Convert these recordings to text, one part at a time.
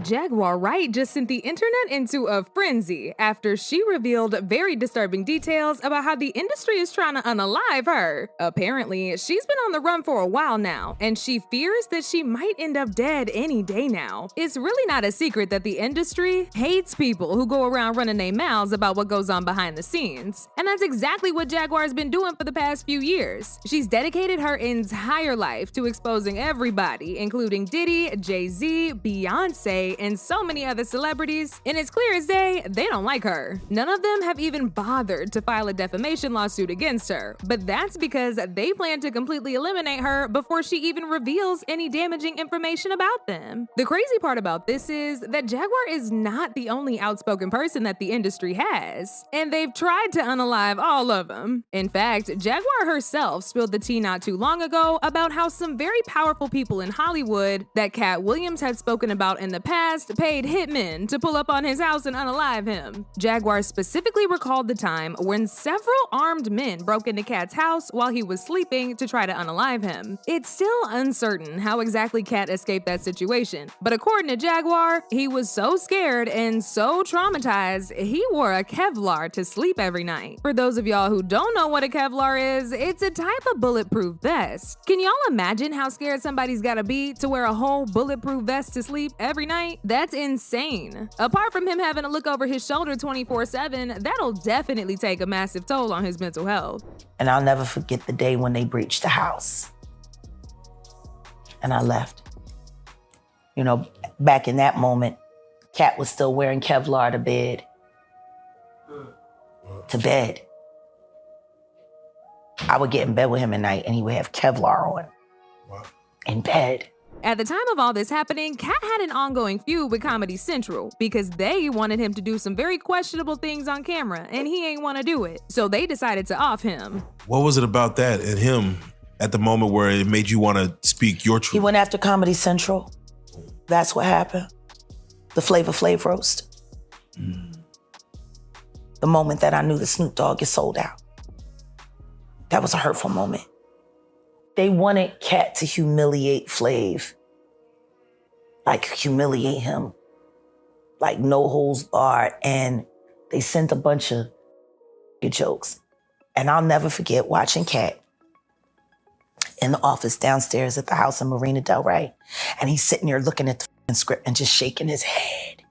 Jaguar Wright just sent the internet into a frenzy after she revealed very disturbing details about how the industry is trying to unalive her. Apparently, she's been on the run for a while now, and she fears that she might end up dead any day now. It's really not a secret that the industry hates people who go around running their mouths about what goes on behind the scenes. And that's exactly what Jaguar's been doing for the past few years. She's dedicated her entire life to exposing everybody, including Diddy, Jay-Z, Beyonce, and so many other celebrities, and it's clear as day they don't like her. None of them have even bothered to file a defamation lawsuit against her, but that's because they plan to completely eliminate her before she even reveals any damaging information about them. The crazy part about this is that Jaguar is not the only outspoken person that the industry has, and they've tried to unalive all of them. In fact, Jaguar herself spilled the tea not too long ago about how some very powerful people in Hollywood that Katt Williams had spoken about in the past paid hitmen to pull up on his house and unalive him. Jaguar specifically recalled the time when several armed men broke into Katt's house while he was sleeping to try to unalive him. It's still uncertain how exactly Katt escaped that situation, but according to Jaguar, he was so scared and so traumatized, he wore a Kevlar to sleep every night. For those of y'all who don't know what a Kevlar is, it's a type of bulletproof vest. Can y'all imagine how scared somebody's gotta be to wear a whole bulletproof vest to sleep every night? That's insane. Apart from him having to look over his shoulder 24/7, that'll definitely take a massive toll on his mental health. And I'll never forget the day when they breached the house. And I left. You know, back in that moment, Katt was still wearing Kevlar to bed. To bed. I would get in bed with him at night and he would have Kevlar on. Wow. In bed. At the time of all this happening, Katt had an ongoing feud with Comedy Central because they wanted him to do some very questionable things on camera and he ain't want to do it. So they decided to off him. What was it about that and him at the moment where it made you want to speak your truth? He went after Comedy Central. That's what happened. The Flavor Flav roast. The moment that I knew the Snoop Dogg is sold out. That was a hurtful moment. They wanted Katt to humiliate Flav. Like humiliate him. Like no holds barred. And they sent a bunch of jokes. And I'll never forget watching Katt in the office downstairs at the house in Marina Del Rey. And he's sitting there looking at the script and just shaking his head.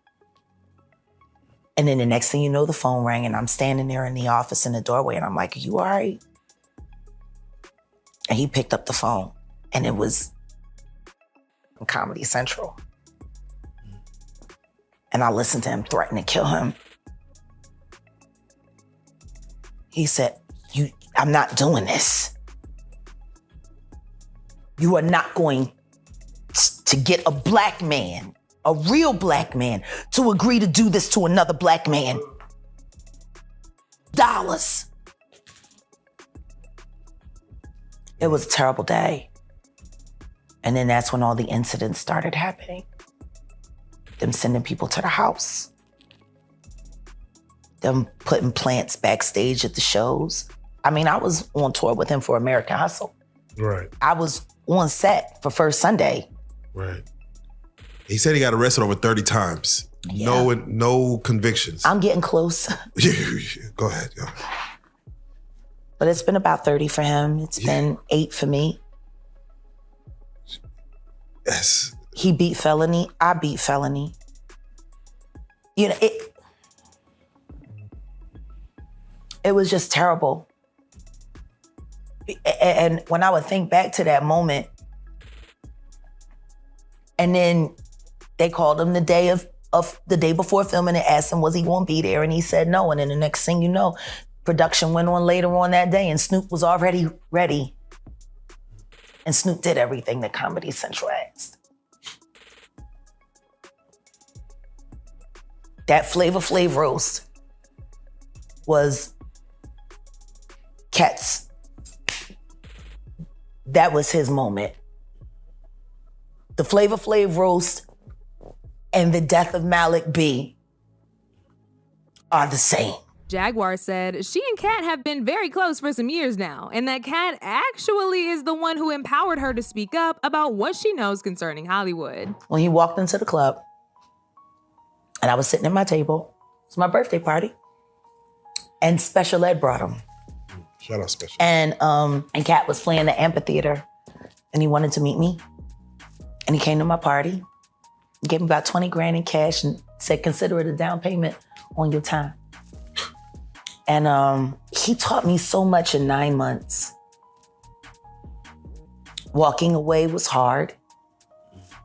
And then the next thing you know, the phone rang and I'm standing there in the office in the doorway and I'm like, are you all right? And he picked up the phone and it was Comedy Central. And I listened to him threaten to kill him. He said, I'm not doing this. You are not going to get a black man, a real black man, to agree to do this to another black man. Dollars. It was a terrible day. And then that's when all the incidents started happening. Them sending people to the house. Them putting plants backstage at the shows. I mean, I was on tour with him for American Hustle. Right. I was on set for First Sunday. Right. He said he got arrested over 30 times. Yeah. No convictions. I'm getting close. Go ahead. But it's been about 30 for him. It's been 8 for me. Yes. He beat felony. I beat felony. You know, it was just terrible. And when I would think back to that moment, and then they called him the day before filming and asked him, was he going to be there? And he said no. And then the next thing you know, production went on later on that day and Snoop was already ready. And Snoop did everything that Comedy Central asked. That Flavor Flav roast was Katt's. That was his moment. The Flavor Flav roast and the death of Malik B are the same. Jaguar said she and Katt have been very close for some years now, and that Katt actually is the one who empowered her to speak up about what she knows concerning Hollywood. When he walked into the club, And I was sitting at my table. It's my birthday party. And Special Ed brought him. Shout out Special. And Katt was playing the amphitheater. And he wanted to meet me. And he came to my party. He gave me about 20 grand in cash and said, consider it a down payment on your time. And he taught me so much in 9 months. Walking away was hard,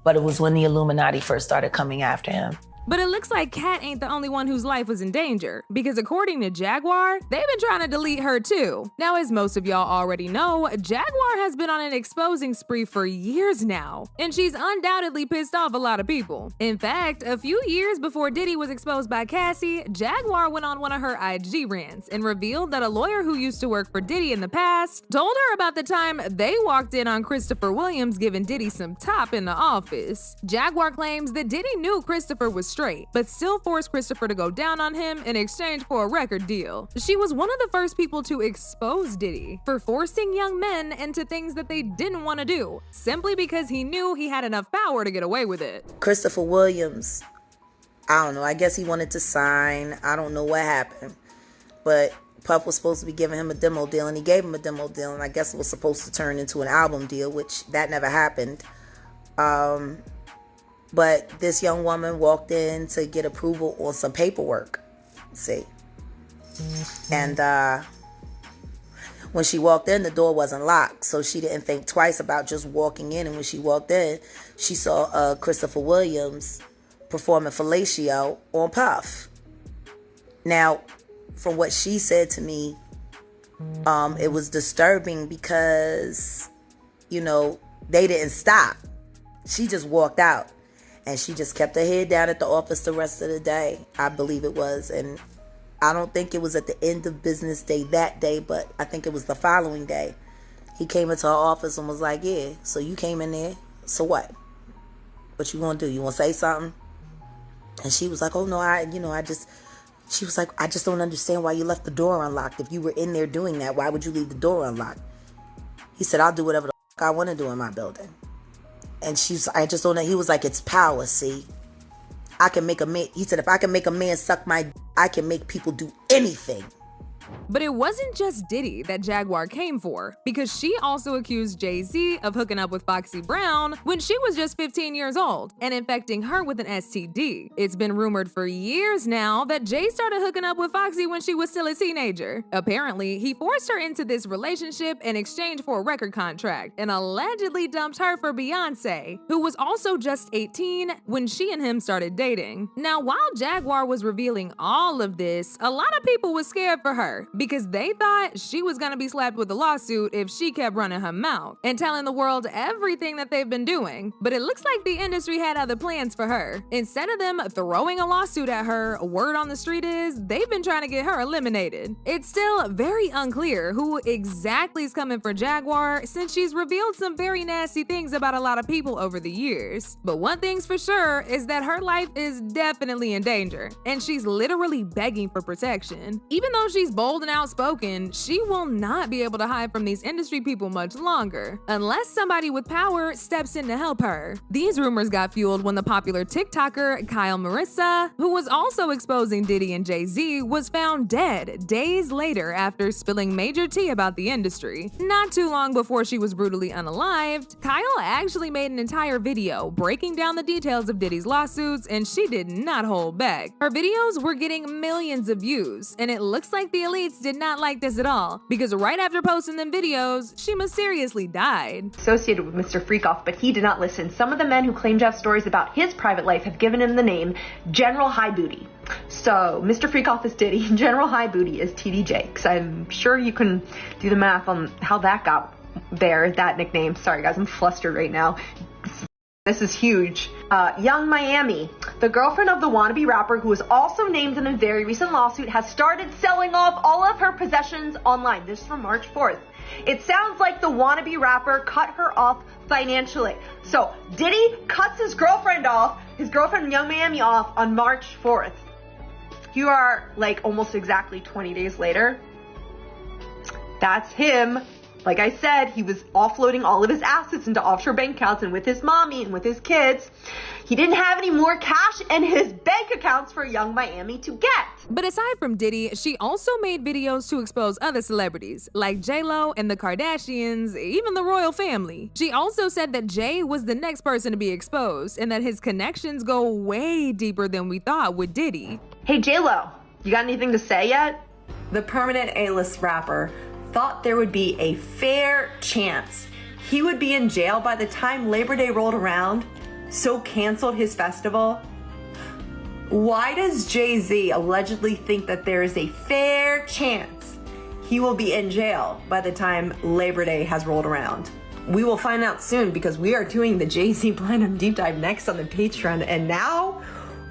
but it was when the Illuminati first started coming after him. But it looks like Katt ain't the only one whose life was in danger, because according to Jaguar, they've been trying to delete her too. Now, as most of y'all already know, Jaguar has been on an exposing spree for years now, and she's undoubtedly pissed off a lot of people. In fact, a few years before Diddy was exposed by Cassie, Jaguar went on one of her IG rants and revealed that a lawyer who used to work for Diddy in the past told her about the time they walked in on Christopher Williams giving Diddy some top in the office. Jaguar claims that Diddy knew Christopher was straight, but still forced Christopher to go down on him in exchange for a record deal. She was one of the first people to expose Diddy for forcing young men into things that they didn't want to do, simply because he knew he had enough power to get away with it. Christopher Williams, I don't know, I guess he wanted to sign. I don't know what happened. But Puff was supposed to be giving him a demo deal, and he gave him a demo deal, and I guess it was supposed to turn into an album deal, which that never happened. But this young woman walked in to get approval on some paperwork, see. And when she walked in, the door wasn't locked, so she didn't think twice about just walking in. And when she walked in, she saw Christopher Williams performing fellatio on Puff. Now, from what she said to me, it was disturbing because, you know, they didn't stop. She just walked out. And she just kept her head down at the office the rest of the day, I believe it was. And I don't think it was at the end of business day that day, but I think it was the following day. He came into her office and was like, yeah, so you came in there, so what? What you gonna do? You wanna say something? And she was like, oh no, she was like, I just don't understand why you left the door unlocked. If you were in there doing that, why would you leave the door unlocked? He said, I'll do whatever the fuck I want to do in my building. And I just don't know. He was like, it's power, see. I can make a man, he said, if I can make a man suck my d, I can make people do anything. But it wasn't just Diddy that Jaguar came for, because she also accused Jay-Z of hooking up with Foxy Brown when she was just 15 years old and infecting her with an STD. It's been rumored for years now that Jay started hooking up with Foxy when she was still a teenager. Apparently, he forced her into this relationship in exchange for a record contract and allegedly dumped her for Beyonce, who was also just 18 when she and him started dating. Now, while Jaguar was revealing all of this, a lot of people was scared for her because they thought she was gonna be slapped with a lawsuit if she kept running her mouth and telling the world everything that they've been doing. But it looks like the industry had other plans for her. Instead of them throwing a lawsuit at her, word on the street is they've been trying to get her eliminated. It's still very unclear who exactly is coming for Jaguar, since she's revealed some very nasty things about a lot of people over the years. But one thing's for sure is that her life is definitely in danger, and she's literally begging for protection. Even though she's bold and outspoken, she will not be able to hide from these industry people much longer, unless somebody with power steps in to help her. These rumors got fueled when the popular TikToker Kyle Marisa, who was also exposing Diddy and Jay-Z, was found dead days later after spilling major tea about the industry. Not too long before she was brutally unalived, Kyle actually made an entire video breaking down the details of Diddy's lawsuits, and she did not hold back. Her videos were getting millions of views, and it looks like the elites did not like this at all, because right after posting them videos, she mysteriously died. Associated with Mr. Freakoff, but he did not listen. Some of the men who claim to have stories about his private life have given him the name General High Booty. So Mr. Freakoff is Diddy, General High Booty is TDJ, because I'm sure you can do the math on how that got there, that nickname. Sorry guys, I'm flustered right now. This is huge. Young Miami, the girlfriend of the wannabe rapper who was also named in a very recent lawsuit, has started selling off all of her possessions online. This is from March 4th. It sounds like the wannabe rapper cut her off financially. So Diddy cuts his girlfriend Young Miami off on March 4th. You are like almost exactly 20 days later. That's him Like I said, he was offloading all of his assets into offshore bank accounts, and with his mommy and with his kids, he didn't have any more cash in his bank accounts for young Miami to get. But aside from Diddy, she also made videos to expose other celebrities like J-Lo and the Kardashians, even the royal family. She also said that Jay was the next person to be exposed and that his connections go way deeper than we thought with Diddy. Hey J-Lo, you got anything to say yet? The permanent A-list rapper thought there would be a fair chance he would be in jail by the time Labor Day rolled around, so canceled his festival. Why does Jay-Z allegedly think that there is a fair chance he will be in jail by the time Labor Day has rolled around? We will find out soon, because we are doing the Jay-Z Platinum Deep Dive next on the Patreon, and now,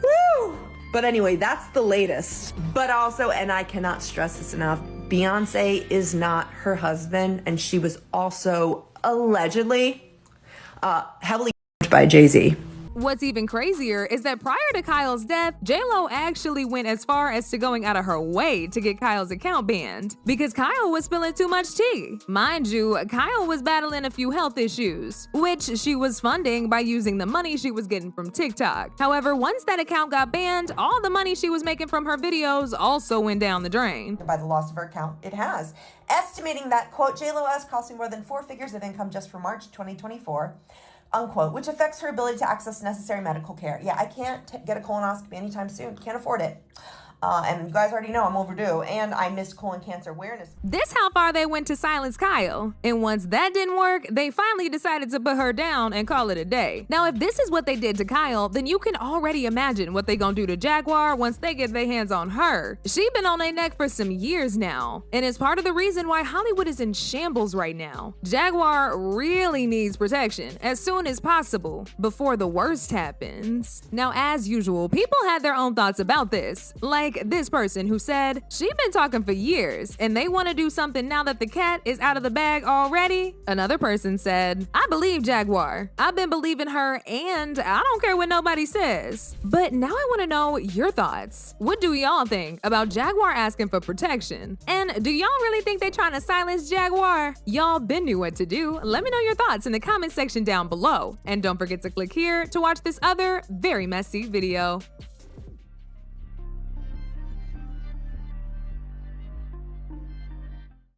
woo! But anyway, that's the latest. But also, and I cannot stress this enough, Beyonce is not her husband, and she was also allegedly heavily by Jay-Z. What's even crazier is that prior to Kyle's death, J-Lo actually went as far as to going out of her way to get Kyle's account banned because Kyle was spilling too much tea. Mind you, Kyle was battling a few health issues, which she was funding by using the money she was getting from TikTok. However, once that account got banned, all the money she was making from her videos also went down the drain. By the loss of her account, it has. Estimating that, quote, J-Lo is costing more than 4 figures of income just for March 2024. Unquote, which affects her ability to access necessary medical care. Yeah, I can't get a colonoscopy anytime soon. Can't afford it. And you guys already know I'm overdue, and I missed colon cancer awareness. This how far they went to silence Kyle. And once that didn't work, they finally decided to put her down and call it a day. Now, if this is what they did to Kyle, then you can already imagine what they gonna do to Jaguar once they get their hands on her. She been on their neck for some years now, and it's part of the reason why Hollywood is in shambles right now. Jaguar really needs protection as soon as possible before the worst happens. Now, as usual, people had their own thoughts about this. Like this person who said, she been talking for years and they want to do something now that the cat is out of the bag already. Another person said, I believe Jaguar. I've been believing her and I don't care what nobody says. But now I want to know your thoughts. What do y'all think about Jaguar asking for protection? And do y'all really think they trying to silence Jaguar? Y'all been knew what to do. Let me know your thoughts in the comment section down below. And don't forget to click here to watch this other very messy video.